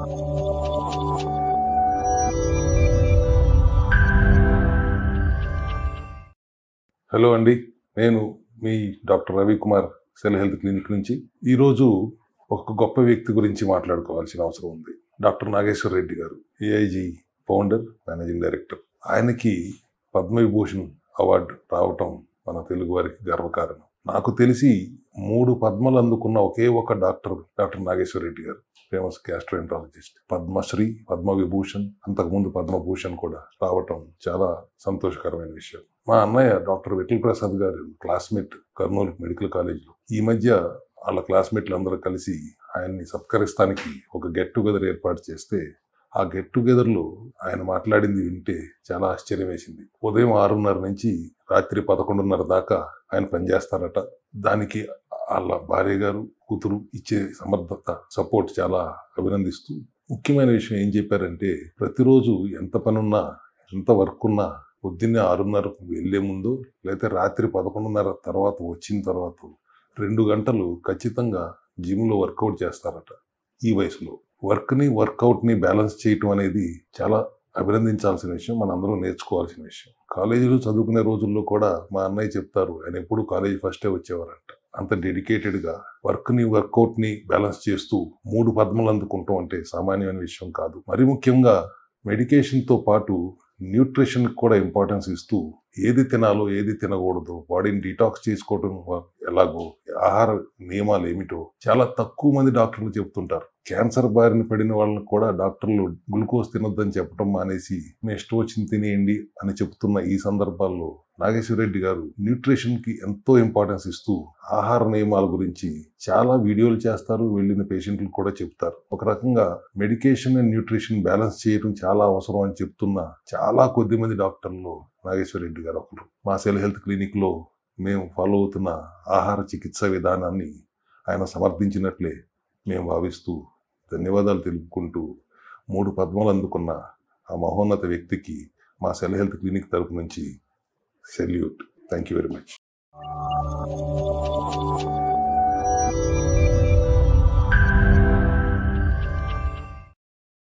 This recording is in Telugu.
హలో అండి, నేను మీ doctor Ravi Kumar cell health clinic నుంచి ఈరోజు ఒక గొప్ప వ్యక్తి గురించి మాట్లాడుకోవాల్సిన అవసరం ఉంది. డాక్టర్ నాగేశ్వర్ రెడ్డి గారు, ఏఐజీ ఫౌండర్, మేనేజింగ్ డైరెక్టర్. ఆయనకి పద్మవిభూషణ్ అవార్డు రావటం మన తెలుగు వారికి గర్వకారణం. నాకు తెలిసి 3 పద్మలు అందుకున్న ఒకే ఒక డాక్టర్ నాగేశ్వర్ రెడ్డి గారు. Famous gastroenterologist. పద్మశ్రీ, పద్మవిభూషణ్, అంతకుముందు పద్మభూషణ్ కూడా రావటం చాలా సంతోషకరమైన విషయం. మా అన్నయ్య డాక్టర్ విఠల్ ప్రసాద్ గారు క్లాస్మేట్ కర్నూలు మెడికల్ కాలేజ్లో. ఈ మధ్య వాళ్ళ క్లాస్మేట్లు అందరూ కలిసి ఆయన్ని సత్కరిస్తానికి ఒక గెట్ టుగెదర్ ఏర్పాటు చేస్తే, ఆ గెట్ టుగెదర్లో ఆయన మాట్లాడింది వింటే చాలా ఆశ్చర్యం వేసింది. ఉదయం 6:30 నుంచి రాత్రి 11:30 దాకా ఆయన పనిచేస్తారట. దానికి వాళ్ళ భార్య గారు, కూతురు ఇచ్చే సమర్థత, సపోర్ట్ చాలా అభినందిస్తూ ముఖ్యమైన విషయం ఏం చెప్పారంటే, ప్రతిరోజు ఎంత పనున్నా, ఎంత వర్క్ ఉన్నా పొద్దున్నే 6:30కు వెళ్లే ముందు లేకపోతే రాత్రి 11:30 తర్వాత వచ్చిన తర్వాత 2 గంటలు ఖచ్చితంగా జిమ్లో వర్కౌట్ చేస్తారట. ఈ వయసులో వర్క్ని వర్కౌట్ని బ్యాలెన్స్ చేయటం అనేది చాలా అభినందించాల్సిన విషయం, మనందరూ నేర్చుకోవాల్సిన విషయం. కాలేజీలో చదువుకునే రోజుల్లో కూడా మా అన్నయ్య చెప్తారు, ఆయన ఎప్పుడు కాలేజీ ఫస్టే వచ్చేవారంట. అంత డెడికేటెడ్గా వర్క్ని వర్కౌట్ని బ్యాలెన్స్ చేస్తూ 3 పద్మలు అందుకుంటాం అంటే సామాన్యమైన విషయం కాదు. మరి ముఖ్యంగా మెడికేషన్తో పాటు న్యూట్రిషన్ కూడా ఇంపార్టెన్స్ ఇస్తూ ఏది తినాలో ఏది తినకూడదు, బాడీని డీటాక్స్ చేసుకోవడం ఎలాగో, ఆహార నియమాలు ఏమిటో చాలా తక్కువ మంది డాక్టర్లు చెప్తుంటారు. క్యాన్సర్ బారిన పడిన వాళ్ళని కూడా డాక్టర్లు గ్లూకోజ్ తినొద్దని చెప్పడం మానేసి మీ ఇష్టం వచ్చింది తినేయండి అని చెప్తున్న ఈ సందర్భాల్లో నాగేశ్వర రెడ్డి గారు న్యూట్రిషన్కి ఎంతో ఇంపార్టెన్స్ ఇస్తూ ఆహార నియమాల గురించి చాలా వీడియోలు చేస్తారు, వెళ్ళిన పేషెంట్లు కూడా చెప్తారు. ఒక రకంగా మెడికేషన్ అండ్ న్యూట్రిషన్ బ్యాలెన్స్ చేయడం చాలా అవసరం అని చెప్తున్న చాలా కొద్ది మంది డాక్టర్లు నాగేశ్వర రెడ్డి గారు ఒకరు. మా సెల్ హెల్త్ క్లినిక్లో మేము ఫాలో అవుతున్న ఆహార చికిత్స విధానాన్ని ఆయన సమర్థించినట్లే మేము భావిస్తూ ధన్యవాదాలు తెలుపుకుంటూ 3 పద్మలు అందుకున్న ఆ మహోన్నత వ్యక్తికి మా సెల్ హెల్త్ క్లినిక్ తరపు నుంచి salute. Thank you very much.